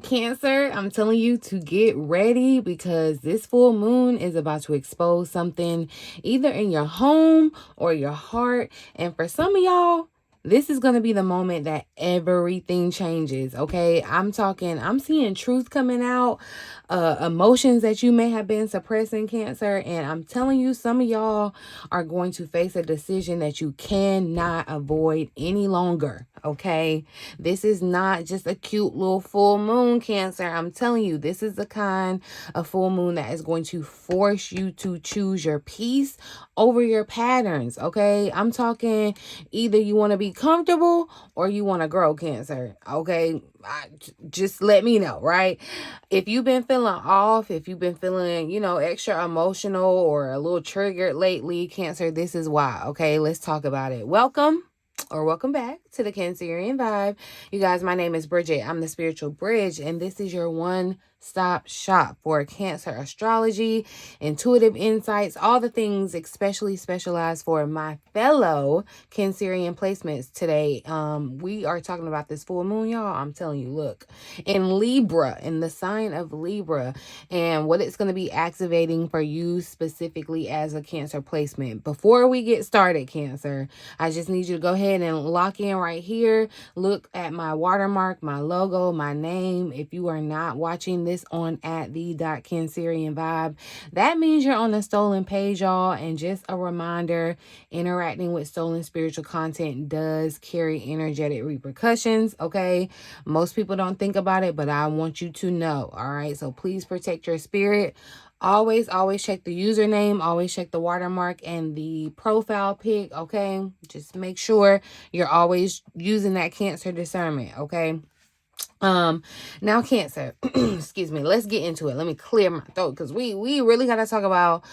Cancer, I'm telling you to get ready because this full moon is about to expose something either in your home or your heart. And for some of y'all, this is going to be the moment that everything changes. Okay. I'm seeing truth coming out, emotions that you may have been suppressing, Cancer. And I'm telling you, some of y'all are going to face a decision that you cannot avoid any longer. Okay. This is not just a cute little full moon, Cancer. I'm telling you, this is the kind of full moon that is going to force you to choose your peace over your patterns. Okay. I'm talking either you want to be comfortable or you want to grow, Cancer. Okay. Just let me know, right? If you've been feeling off, if you've been feeling, extra emotional or a little triggered lately, Cancer, this is why. Okay. Let's talk about it. Welcome back to the Cancerian Vibe. You guys, my name is Bridget. I'm the Spiritual Bridge, and this is your one-stop shop for Cancer astrology, intuitive insights, all the things especially specialized for my fellow Cancerian placements. Today, we are talking about this full moon, y'all. I'm telling you, look, in Libra, in the sign of Libra, and what it's going to be activating for you specifically as a Cancer placement. Before we get started, Cancer, I just need you to go ahead and lock in right here. Look at my watermark, my logo, my name. If you are not watching this on at the Cancerian Vibe, that means you're on the stolen page, y'all. And just a reminder, interacting with stolen spiritual content does carry energetic repercussions. Okay. Most people don't think about it, but I want you to know. All right. So please protect your spirit. Always check the username, always check the watermark and the profile pic, okay? Just make sure you're always using that Cancer discernment, okay? Now Cancer, excuse me, let's get into it. Let me clear my throat because we really got to talk about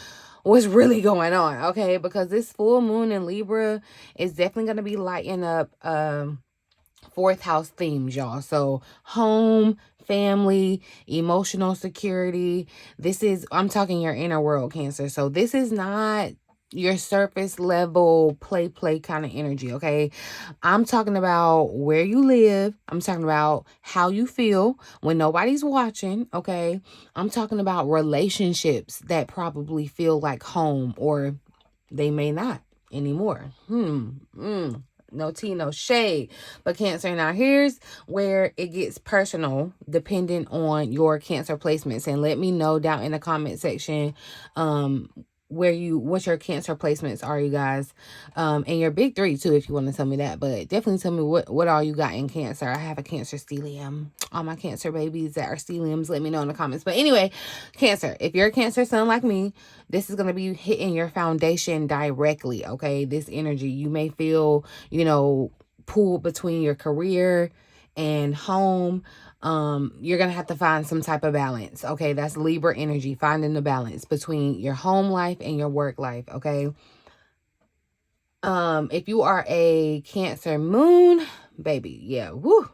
what's really going on, okay? Because this full moon in Libra is definitely going to be lighting up fourth house themes, y'all. So home, family, emotional security. I'm talking your inner world, Cancer. So this is not your surface level play kind of energy, okay? I'm talking about where you live. I'm talking about how you feel when nobody's watching, okay? I'm talking about relationships that probably feel like home, or they may not anymore. No tea, no shade. But Cancer, now here's where it gets personal depending on your Cancer placements. And let me know down in the comment section what your Cancer placements are, you guys. And your big three too, if you want to tell me that. But definitely tell me what all you got in Cancer. I have a Cancer stellium. All my Cancer babies that are stelliums, let me know in the comments. But anyway, Cancer, if you're a Cancer sun like me, this is going to be hitting your foundation directly, okay? This energy, you may feel, pulled between your career and home. You're going to have to find some type of balance, okay? That's Libra energy, finding the balance between your home life and your work life, okay? If you are a Cancer moon, baby, yeah, woo.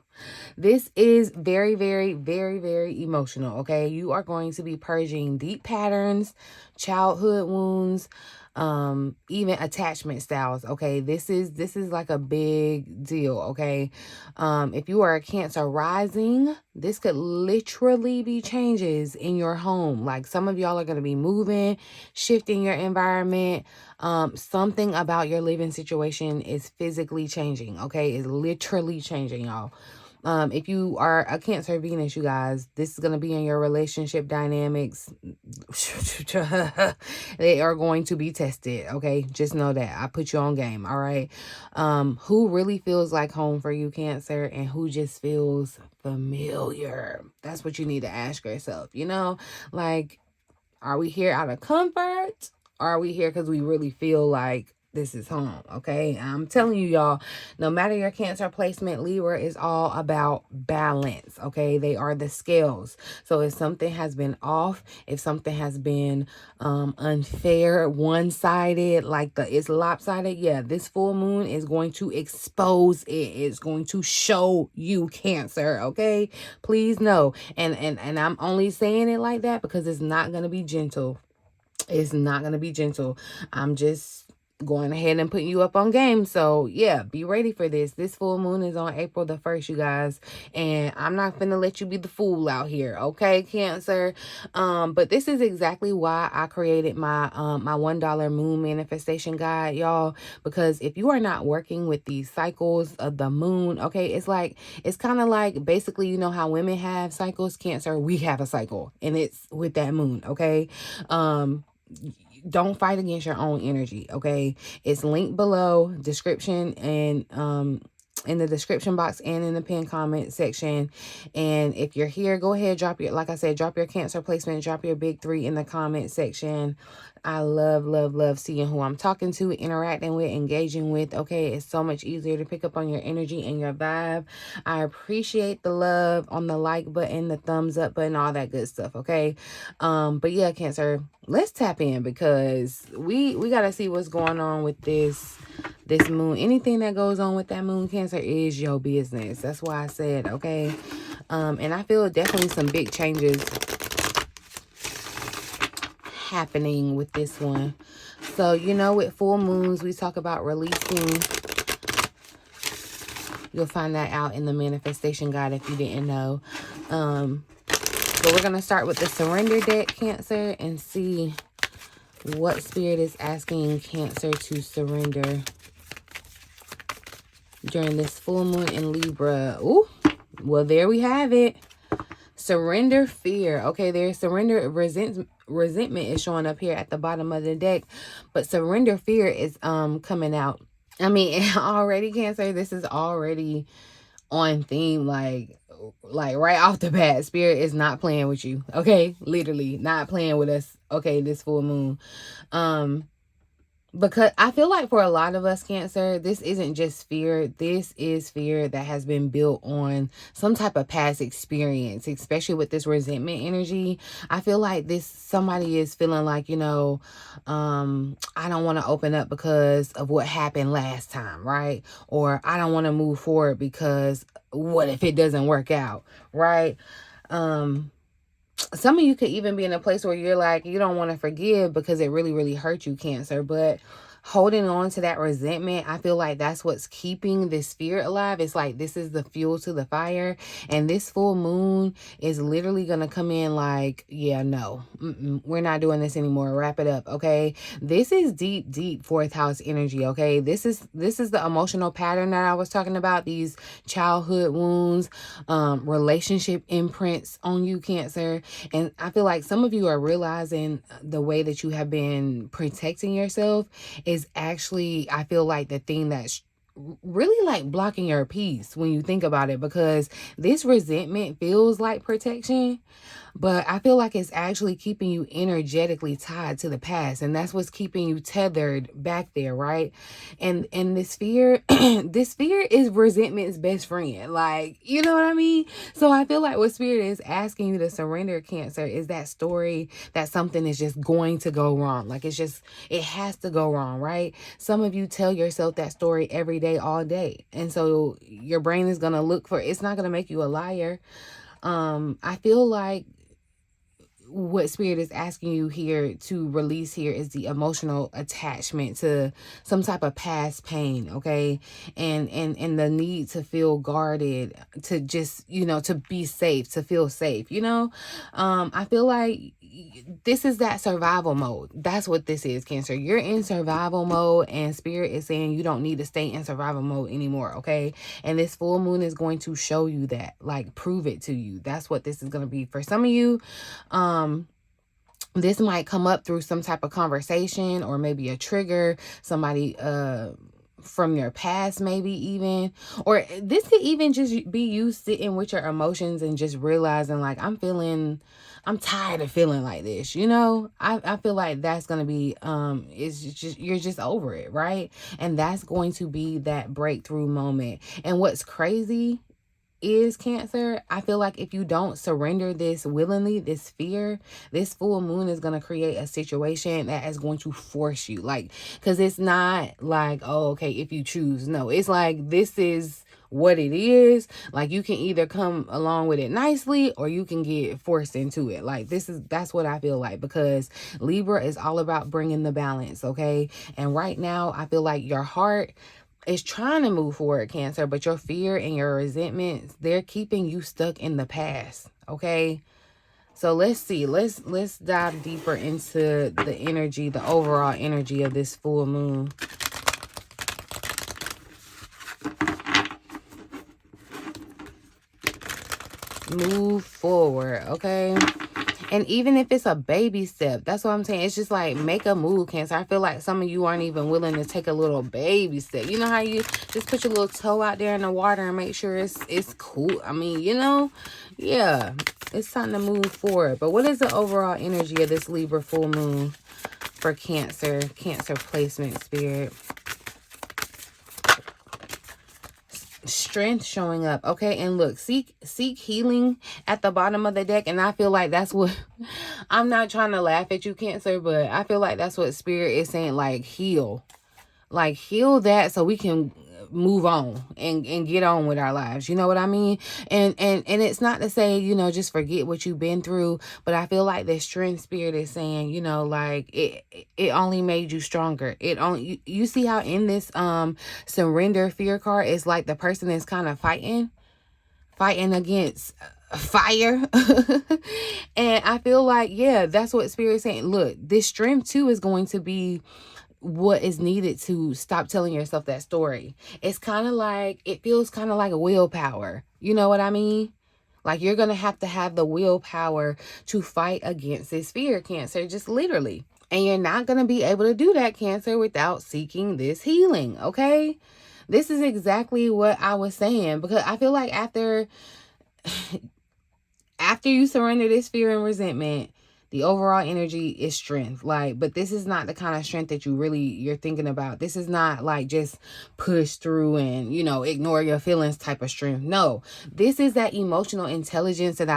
This is very, very, very, very emotional, okay? You are going to be purging deep patterns, childhood wounds, even attachment styles, okay? This is like a big deal, okay? If you are a Cancer rising, this could literally be changes in your home. Like some of y'all are going to be moving, shifting your environment. Something about your living situation is physically changing, okay? It's literally changing, y'all. If you are a Cancer Venus, you guys, this is going to be in your relationship dynamics. They are going to be tested, okay? Just know that. I put you on game, all right? Who really feels like home for you, Cancer, and who just feels familiar? That's what you need to ask yourself, Like, are we here out of comfort? Or are we here because we really feel like this is home, okay? I'm telling you, y'all, no matter your Cancer placement, Libra is all about balance, okay? They are the scales. So if something has been off, if something has been unfair, one-sided, like it's lopsided, yeah, this full moon is going to expose it. It's going to show you, Cancer, okay? Please know. And I'm only saying it like that because it's not going to be gentle. It's not going to be gentle. I'm just going ahead and putting you up on game. So yeah, be ready for this. This full moon is on April the 1st, you guys. And I'm not gonna let you be the fool out here, okay, Cancer? But this is exactly why I created my my $1 moon manifestation guide, y'all. Because if you are not working with these cycles of the moon, okay, it's kind of like basically, you know how women have cycles, Cancer, we have a cycle, and it's with that moon, okay? Don't fight against your own energy, okay? It's linked below, description, and in the description box and in the pinned comment section. And if you're here, go ahead, drop your, like I said, drop your Cancer placement, drop your big 3 in the comment section. I love seeing who I'm talking to, interacting with, engaging with, okay? It's so much easier to pick up on your energy and your vibe. I appreciate the love on the like button, the thumbs up button, all that good stuff, okay? But yeah, Cancer, let's tap in, because we got to see what's going on with this moon. Anything that goes on with that moon, Cancer, is your business. That's why I said, okay? And I feel definitely some big changes happening with this one. So, you know, with full moons, we talk about releasing. You'll find that out in the manifestation guide if you didn't know. But we're going to start with the surrender deck, Cancer, and see what Spirit is asking Cancer to surrender during this full moon in Libra. Ooh, well, there we have it. Surrender fear. Okay, there's surrender resentment is showing up here at the bottom of the deck, but surrender fear is coming out. I mean, already, Cancer, this is already on theme, like right off the bat. Spirit is not playing with you, okay? Literally not playing with us, okay, this full moon. Because I feel like for a lot of us, Cancer, this isn't just fear. This is fear that has been built on some type of past experience, especially with this resentment energy. I feel like somebody is feeling like, you know, I don't want to open up because of what happened last time, right? Or I don't want to move forward because what if it doesn't work out, right? Some of you could even be in a place where you're like, you don't want to forgive because it really hurt you, Cancer. But holding on to that resentment, I feel like that's what's keeping this fear alive. It's like this is the fuel to the fire. And this full moon is literally going to come in like, yeah, no, we're not doing this anymore. Wrap it up, okay? This is deep fourth house energy, okay? This is the emotional pattern that I was talking about. These childhood wounds, relationship imprints on you, Cancer. And I feel like some of you are realizing the way that you have been protecting yourself is actually, I feel like, the thing that's really like blocking your peace when you think about it, because this resentment feels like protection, but I feel like it's actually keeping you energetically tied to the past, and that's what's keeping you tethered back there, right? And this fear this fear is resentment's best friend, like, you know what I mean? So I feel like what Spirit is asking you to surrender, Cancer, is that story that something is just going to go wrong. Like, it has to go wrong, right? Some of you tell yourself that story every day, all day, and so your brain is gonna look for, it's not gonna make you a liar. I feel like what Spirit is asking you here to release here is the emotional attachment to some type of past pain, okay? And the need to feel guarded, to just, you know, to be safe, to feel safe, you know? I feel like this is that survival mode. That's what this is, Cancer. You're in survival mode, and Spirit is saying you don't need to stay in survival mode anymore, okay? And this full moon is going to show you that, like, prove it to you. That's what this is going to be. For some of you, this might come up through some type of conversation, or maybe a trigger, somebody from your past, maybe even, or this could even just be you sitting with your emotions and just realizing, like, I'm tired of feeling like this, you know? I feel like that's going to be, it's just, you're just over it, right? And that's going to be that breakthrough moment. And what's crazy is, Cancer, I feel like if you don't surrender this willingly, this fear, this full moon is going to create a situation that is going to force you, like, because it's not like, oh, okay, if you choose. No, it's like, this is what it is. Like, you can either come along with it nicely or you can get forced into it. Like, that's what I feel like, because Libra is all about bringing the balance, okay? And right now, I feel like your heart is trying to move forward, Cancer, but your fear and your resentments, they're keeping you stuck in the past, okay? So let's see. Let's dive deeper into the energy, the overall energy of this full moon. Move forward, okay? And even if it's a baby step, that's what I'm saying. It's just like, make a move, Cancer. I feel like some of you aren't even willing to take a little baby step. You know how you just put your little toe out there in the water and make sure it's cool. I mean, you know, yeah, it's time to move forward. But what is the overall energy of this Libra full moon for Cancer? Cancer placement, Spirit. Strength showing up, okay? And look, seek healing at the bottom of the deck. And I feel like that's what I'm not trying to laugh at you, Cancer, but I feel like that's what Spirit is saying. Like, heal that so we can move on and get on with our lives. You know what I mean? And it's not to say, you know, just forget what you've been through, but I feel like the strength, Spirit is saying, you know, like it only made you stronger. It only, you see how in this surrender fear card, it's like the person is kind of fighting against fire. And I feel like, yeah, that's what Spirit is saying. Look, this strength too is going to be what is needed to stop telling yourself that story. It's kind of like, it feels kind of like a willpower. You know what I mean? Like, you're going to have the willpower to fight against this fear, Cancer, just literally. And you're not going to be able to do that, Cancer, without seeking this healing, okay? This is exactly what I was saying, because I feel like after you surrender this fear and resentment, the overall energy is strength. Like, but this is not the kind of strength that you're thinking about. This is not like just push through and, you know, ignore your feelings type of strength. No, this is that emotional intelligence that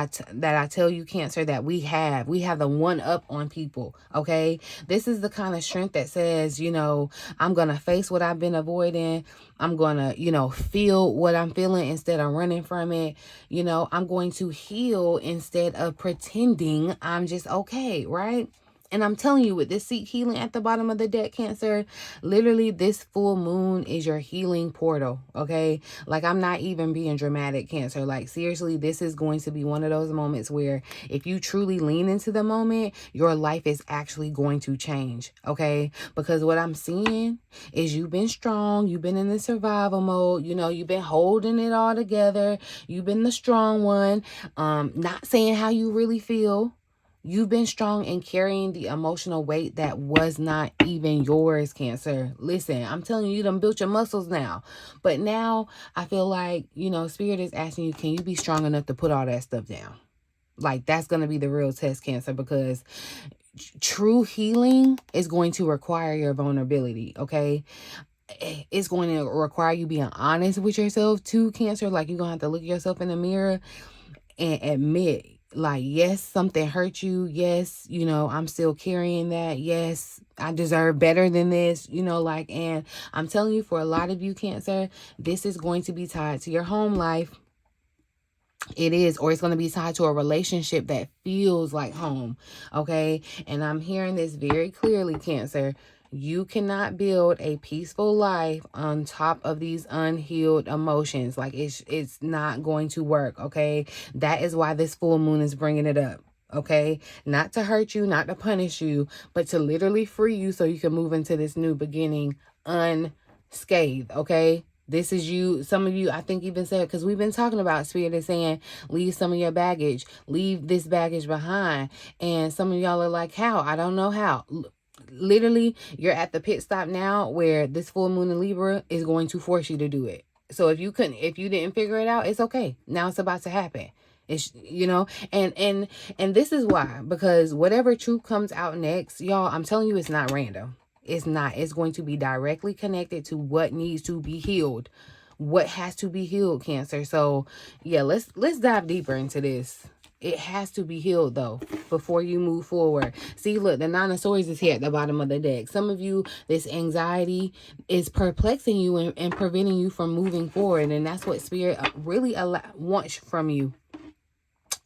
I tell you, Cancer, that we have. We have the one up on people, okay? This is the kind of strength that says, you know, I'm going to face what I've been avoiding. I'm going to, you know, feel what I'm feeling instead of running from it. You know, I'm going to heal instead of pretending I'm just okay, right? And I'm telling you, with this seek healing at the bottom of the deck, Cancer, literally this full moon is your healing portal, okay? Like, I'm not even being dramatic, Cancer. Like, seriously, this is going to be one of those moments where if you truly lean into the moment, your life is actually going to change, okay? Because what I'm seeing is you've been strong. You've been in the survival mode. You know, you've been holding it all together. You've been the strong one, not saying how you really feel. You've been strong in carrying the emotional weight that was not even yours, Cancer. Listen, I'm telling you, you done built your muscles now. But now I feel like, you know, Spirit is asking you, can you be strong enough to put all that stuff down? Like, that's going to be the real test, Cancer, because true healing is going to require your vulnerability, okay? It's going to require you being honest with yourself too, Cancer. Like, you're going to have to look yourself in the mirror and admit, like, yes, something hurt you. Yes, you know, I'm still carrying that. Yes, I deserve better than this, you know, like, and I'm telling you, for a lot of you, Cancer, this is going to be tied to your home life. It is, or it's going to be tied to a relationship that feels like home, okay? And I'm hearing this very clearly, Cancer. You cannot build a peaceful life on top of these unhealed emotions. Like, it's not going to work, okay? That is why this full moon is bringing it up, okay? Not to hurt you, not to punish you, but to literally free you so you can move into this new beginning unscathed, okay? This is you. Some of you, I think, even said, because we've been talking about, Spirit is saying, leave some of your baggage, leave this baggage behind. And some of y'all are like, how? I don't know how. Literally, you're at the pit stop now where this full moon in Libra is going to force you to do it. So if you didn't figure it out, it's okay. Now it's about to happen. It's, you know, and this is why, because whatever truth comes out next, y'all, I'm telling you, it's not random. It's not. It's going to be directly connected to what needs to be healed, what has to be healed, Cancer. So yeah, let's dive deeper into this. It has to be healed, though, before you move forward. See, look, the Nine of Swords is here at the bottom of the deck. Some of you, this anxiety is perplexing you and preventing you from moving forward. And that's what Spirit really wants from you,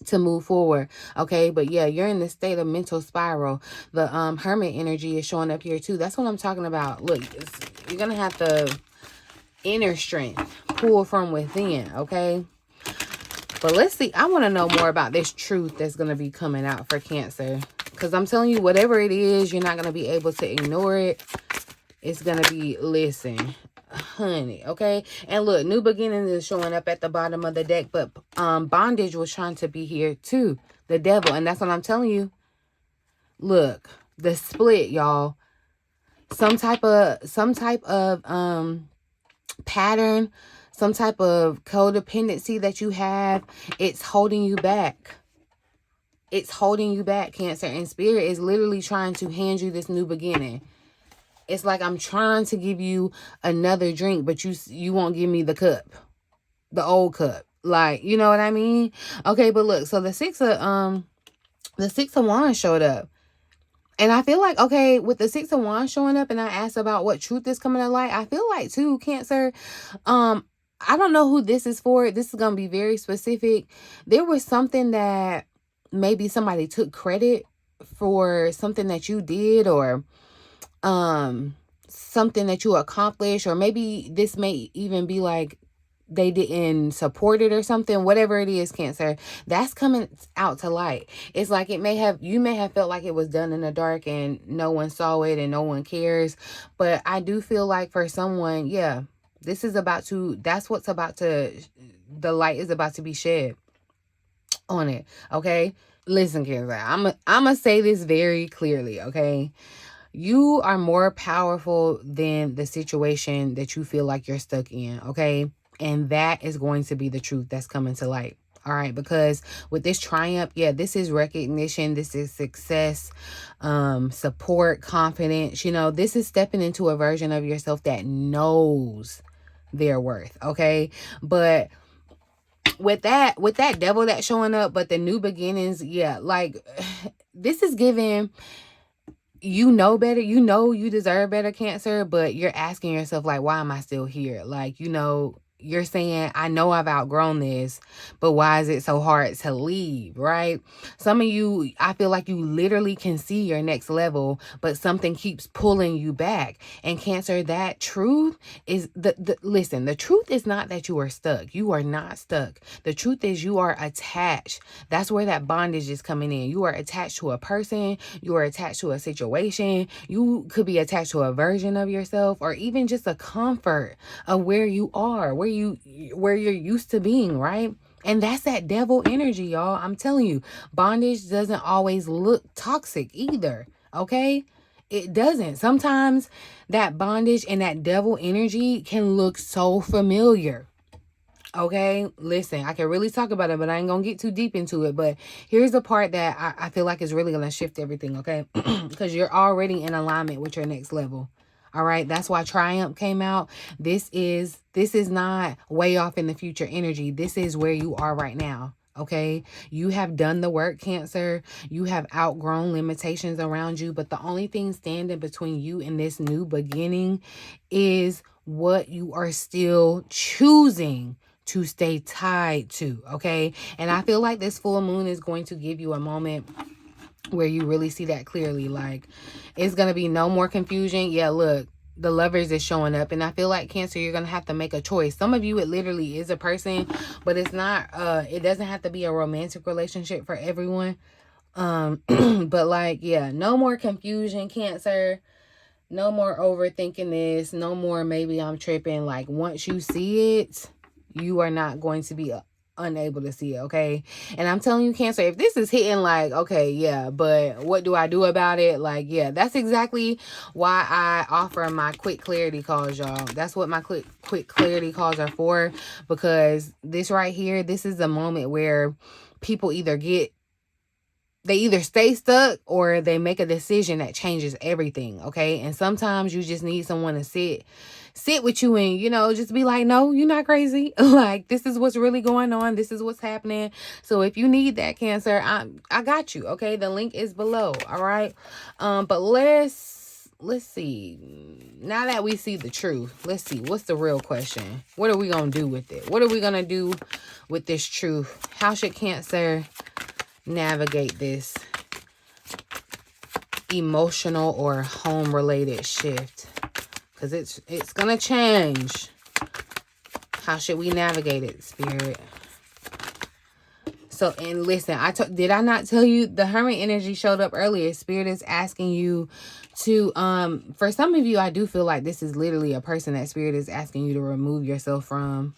to move forward. Okay, but yeah, you're in this state of mental spiral. The Hermit energy is showing up here too. That's what I'm talking about. Look, you're gonna have the inner strength, pull from within. Okay, but let's see. I want to know more about this truth that's going to be coming out for Cancer. Because I'm telling you, whatever it is, you're not going to be able to ignore it. It's going to be, listen, honey, okay? And look, new beginnings is showing up at the bottom of the deck. But bondage was trying to be here too. The devil. And that's what I'm telling you. Look, the split, y'all. Some type of pattern, some type of codependency that you have, it's holding you back. It's holding you back, Cancer. And Spirit is literally trying to hand you this new beginning. It's like, I'm trying to give you another drink, but you won't give me the cup, the old cup. Like, you know what I mean? Okay, but look, so the Six of Wands showed up. And I feel like, okay, with the Six of Wands showing up, and I asked about what truth is coming to light, I feel like too, Cancer, I don't know who this is for. This is going to be very specific. There was something that maybe somebody took credit for, something that you did, or something that you accomplished, or maybe this may even be like they didn't support it or something. Whatever it is, Cancer, that's coming out to light. It's like you may have felt like it was done in the dark and no one saw it and no one cares. But I do feel like for someone, yeah, this is about to, that's what's about to, the light is about to be shed on it. Okay, listen, Cancer, I'm gonna say this very clearly. Okay, you are more powerful than the situation that you feel like you're stuck in. Okay, and that is going to be the truth that's coming to light. All right, because with this triumph, yeah, this is recognition, this is success, support, confidence. You know, this is stepping into a version of yourself that knows their worth. Okay, but with that devil that's showing up, but the new beginnings, yeah, like this is giving, you know better, you know you deserve better, Cancer, but you're asking yourself, like, why am I still here? Like, you know, you're saying, I know I've outgrown this, but why is it so hard to leave, right? Some of you, I feel like you literally can see your next level, but something keeps pulling you back. And Cancer, that truth is, listen, the truth is not that you are stuck. You are not stuck. The truth is you are attached. That's where that bondage is coming in. You are attached to a person. You are attached to a situation. You could be attached to a version of yourself, or even just a comfort of where you are, where you're used to being, right? And that's that devil energy, y'all. I'm telling you, bondage doesn't always look toxic either. Okay, it doesn't. Sometimes that bondage and that devil energy can look so familiar. Okay, listen, I can really talk about it, but I ain't gonna get too deep into it. But here's the part that I feel like is really gonna shift everything. Okay, because you're already in alignment with your next level. All right, that's why triumph came out. This is not way off in the future energy. This is where you are right now. Okay, you have done the work, Cancer. You have outgrown limitations around you, but the only thing standing between you and this new beginning is what you are still choosing to stay tied to. Okay, and I feel like this full moon is going to give you a moment where you really see that clearly. Like, it's going to be no more confusion. Yeah, look, the Lovers is showing up, and I feel like, Cancer, you're going to have to make a choice. Some of you, it literally is a person, but it's not, it doesn't have to be a romantic relationship for everyone. But like, yeah, no more confusion, Cancer. No more overthinking this. No more maybe I'm tripping. Like, once you see it, you are not going to be unable to see it. Okay, and I'm telling you, Cancer, if this is hitting like, okay, yeah, but what do I do about it? Like, yeah, that's exactly why I offer my quick clarity calls, y'all. That's what my quick clarity calls are for, because this right here, this is a moment where people either get they either stay stuck or they make a decision that changes everything, okay? And sometimes you just need someone to sit with you and, you know, just be like, no, you're not crazy. Like, this is what's really going on. This is what's happening. So if you need that, Cancer, I got you, okay? The link is below, all right? But let's see. Now that we see the truth, let's see. What's the real question? What are we going to do with it? What are we going to do with this truth? How should Cancer navigate this emotional or home related shift? Because it's gonna change. How should we navigate it, Spirit? So, and listen, did I not tell you the Hermit energy showed up earlier? Spirit is asking you to for some of you, I do feel like this is literally a person that Spirit is asking you to remove yourself from.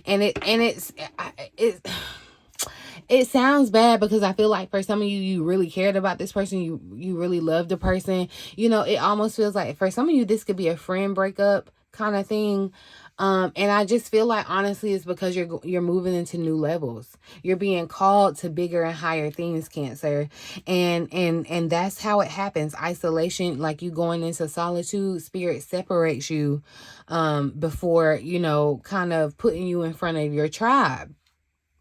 And it sounds bad because I feel like for some of you, you really cared about this person. You really loved the person. You know, it almost feels like for some of you, this could be a friend breakup kind of thing. And I just feel like, honestly, it's because you're moving into new levels. You're being called to bigger and higher things, Cancer. And that's how it happens. Isolation, like you going into solitude, Spirit separates you before, you know, kind of putting you in front of your tribe.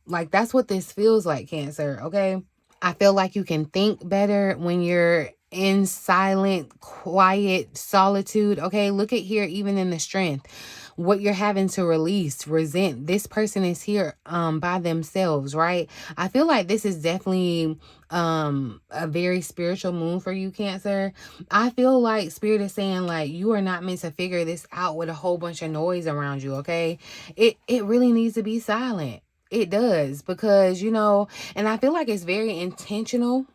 Like, that's what this feels like, Cancer, okay? I feel like you can think better when you're in silent, quiet solitude, okay? Look at here, even in the strength, what you're having to release, resent. This person is here by themselves, right? I feel like this is definitely a very spiritual moon for you, Cancer. I feel like Spirit is saying, like, you are not meant to figure this out with a whole bunch of noise around you, okay? It really needs to be silent. It does, because, you know, and I feel like it's very intentional,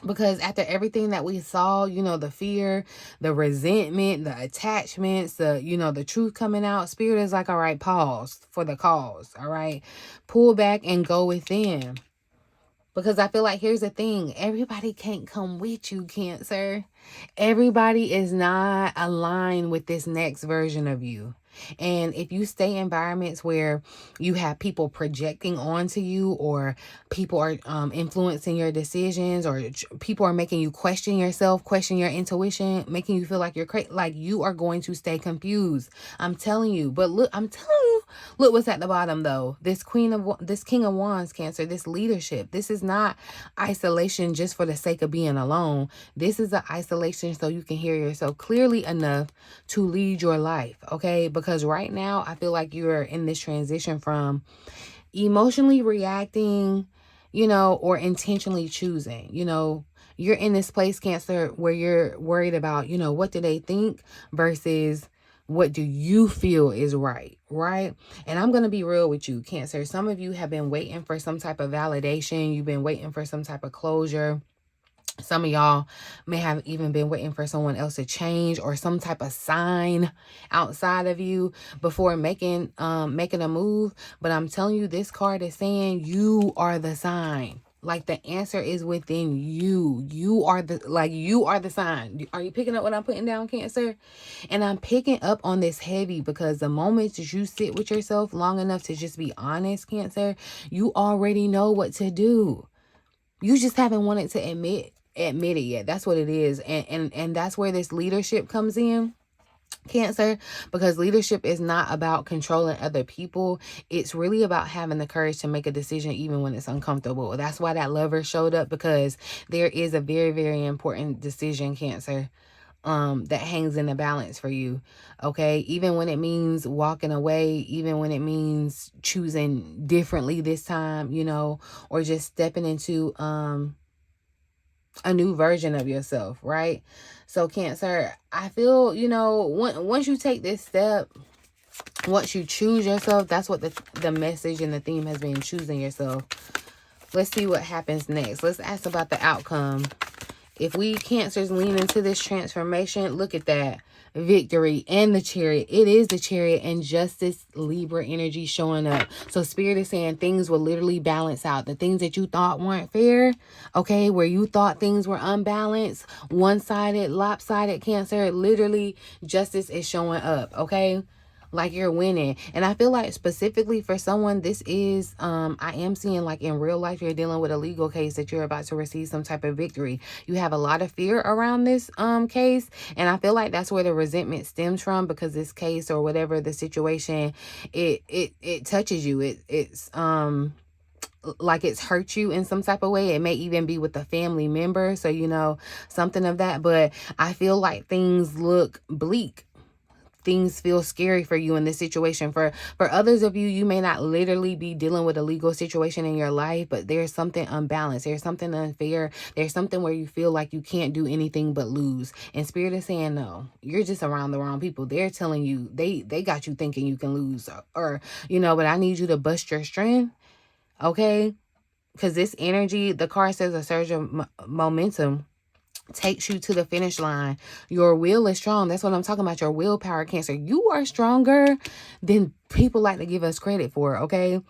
because after everything that we saw, you know, the fear, the resentment, the attachments, you know, the truth coming out, Spirit is like, all right, pause for the cause, all right? Pull back and go within. Because I feel like, here's the thing, everybody can't come with you, Cancer. Everybody is not aligned with this next version of you. And if you stay in environments where you have people projecting onto you, or people are influencing your decisions, or people are making you question yourself, question your intuition, making you feel like you're crazy, like, you are going to stay confused. I'm telling you. But look, I'm telling you, look what's at the bottom though. This King of Wands, Cancer, this leadership. This is not isolation just for the sake of being alone. This is an isolation so you can hear yourself clearly enough to lead your life, okay? Because right now, I feel like you're in this transition from emotionally reacting, you know, or intentionally choosing. You know, you're in this place, Cancer, where you're worried about, you know, what do they think versus what do you feel is right? And I'm going to be real with you, Cancer. Some of you have been waiting for some type of validation. You've been waiting for some type of closure. Some of y'all may have even been waiting for someone else to change, or some type of sign outside of you before making a move. But I'm telling you, this card is saying you are the sign. Like, the answer is within you. You are the sign. Are you picking up what I'm putting down, Cancer? And I'm picking up on this heavy because the moment that you sit with yourself long enough to just be honest, Cancer, you already know what to do. You just haven't wanted to admit it yet. That's what it is. And that's where this leadership comes in, Cancer, because leadership is not about controlling other people. It's really about having the courage to make a decision even when it's uncomfortable. That's why that Lover showed up, because there is a very, very important decision, Cancer, that hangs in the balance for you, okay? Even when it means walking away, even when it means choosing differently this time, you know, or just stepping into a new version of yourself, right? So, Cancer, I feel, you know, once you take this step, once you choose yourself, that's what the message and the theme has been, choosing yourself. Let's see what happens next. Let's ask about the outcome. If we Cancers lean into this transformation, look at that. Victory and the Chariot. It is the Chariot and Justice, Libra energy showing up. So Spirit is saying things will literally balance out. The things that you thought weren't fair, okay, where you thought things were unbalanced, one-sided, lopsided, Cancer, literally justice is showing up, okay? like you're winning. And I feel like specifically for someone, this is I am seeing like in real life you're dealing with a legal case that you're about to receive some type of victory. You have a lot of fear around this case, and I feel like that's where the resentment stems from, because this case or whatever the situation, it touches you. It's like it's hurt you in some type of way. It may even be with a family member, so you know, something of that. But I feel like things look bleak. Things feel scary for you in this situation. For others of you, you may not literally be dealing with a legal situation in your life, but there's something unbalanced. There's something unfair. There's something where you feel like you can't do anything but lose. And Spirit is saying, no, you're just around the wrong people. They're telling you, they got you thinking you can lose, or you know, but I need you to bust your strength, okay? Because this energy, the card says a surge of momentum takes you to the finish line. Your will is strong. That's what I'm talking about. Your willpower, Cancer. You are stronger than people like to give us credit for, okay?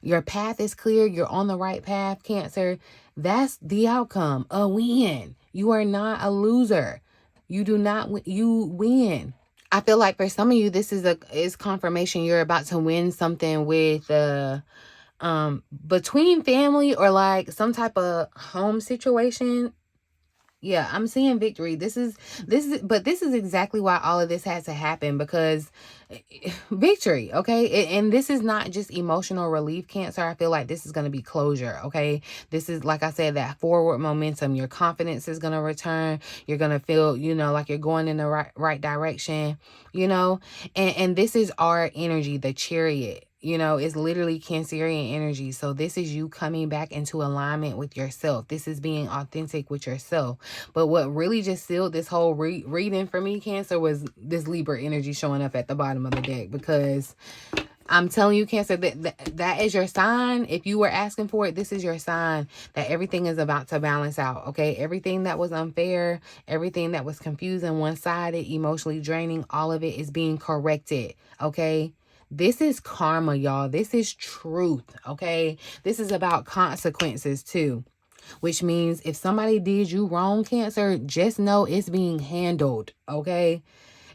Your path is clear. You're on the right path, Cancer. That's the outcome. A win. You are not a loser. You do not, you win. I feel like for some of you, this is confirmation you're about to win something with between family or like some type of home situation. Yeah, I'm seeing victory. This is exactly why all of this has to happen, because victory, okay? And this is not just emotional relief, Cancer. I feel like this is going to be closure, okay? This is, like I said, that forward momentum. Your confidence is going to return. You're going to feel, you know, like you're going in the right direction, you know? And this is our energy, the Chariot. You know, it's literally Cancerian energy. So this is you coming back into alignment with yourself. This is being authentic with yourself. But what really just sealed this whole reading for me, Cancer, was this Libra energy showing up at the bottom of the deck. Because I'm telling you, Cancer, that is your sign. If you were asking for it, this is your sign that everything is about to balance out, okay? Everything that was unfair, everything that was confusing, one-sided, emotionally draining, all of it is being corrected, okay? This is karma, y'all. This is truth, okay? This is about consequences, too. Which means if somebody did you wrong, Cancer, just know it's being handled, okay?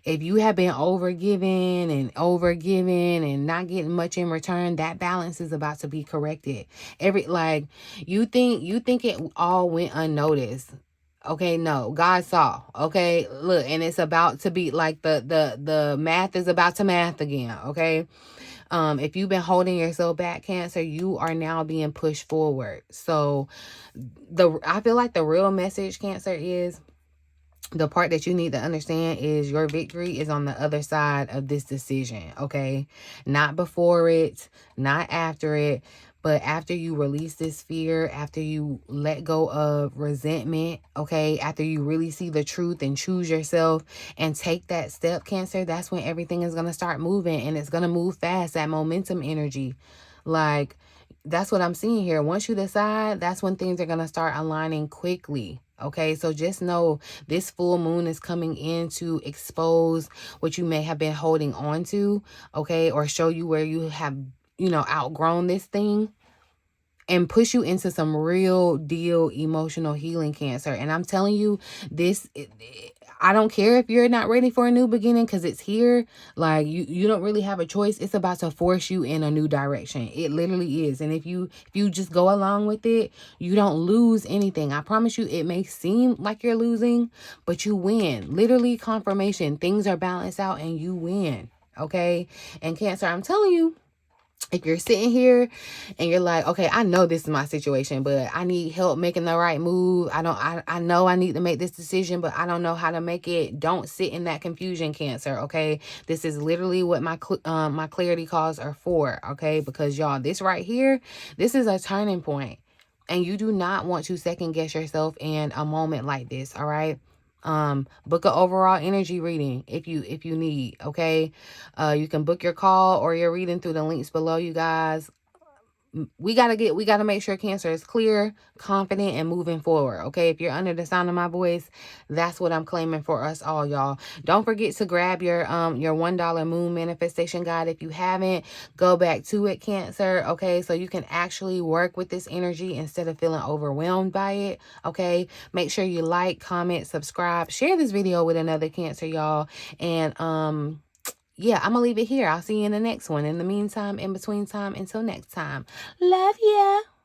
If you have been overgiving and not getting much in return, that balance is about to be corrected. You think it all went unnoticed. Okay, no, God saw. Okay, look, and it's about to be like the math is about to math again. Okay, if you've been holding yourself back, Cancer, you are now being pushed forward. So, I feel like the real message, Cancer, is the part that you need to understand is your victory is on the other side of this decision, okay? Not before it, not after it, but after you release this fear, after you let go of resentment, okay? After you really see the truth and choose yourself and take that step, Cancer, that's when everything is going to start moving, and it's going to move fast, that momentum energy. Like, that's what I'm seeing here. Once you decide, that's when things are going to start aligning quickly. Okay, so just know this full moon is coming in to expose what you may have been holding on to, okay, or show you where you have, you know, outgrown this thing, and push you into some real deal emotional healing, Cancer. And I'm telling you, I don't care if you're not ready for a new beginning, because it's here. Like, you don't really have a choice. It's about to force you in a new direction. It literally is. And if you just go along with it, you don't lose anything. I promise you, it may seem like you're losing, but you win. Literally confirmation. Things are balanced out and you win. Okay? And Cancer, I'm telling you, if you're sitting here and you're like, okay, I know this is my situation, but I need help making the right move. I know I need to make this decision, but I don't know how to make it. Don't sit in that confusion, Cancer, okay? This is literally what my clarity calls are for, okay? Because y'all, this right here, this is a turning point. And you do not want to second guess yourself in a moment like this, all right? Book an overall energy reading if you need, okay? You can book your call or your reading through the links below, you guys. We gotta make sure Cancer is clear, confident, and moving forward, okay? If you're under the sound of my voice, that's what I'm claiming for us all, y'all. Don't forget to grab your $1 moon manifestation guide. If you haven't, go back to it, Cancer, okay? So you can actually work with this energy instead of feeling overwhelmed by it, okay? Make sure you like, comment, subscribe, share this video with another Cancer, y'all. And yeah, I'm going to leave it here. I'll see you in the next one. In the meantime, in between time, until next time. Love ya.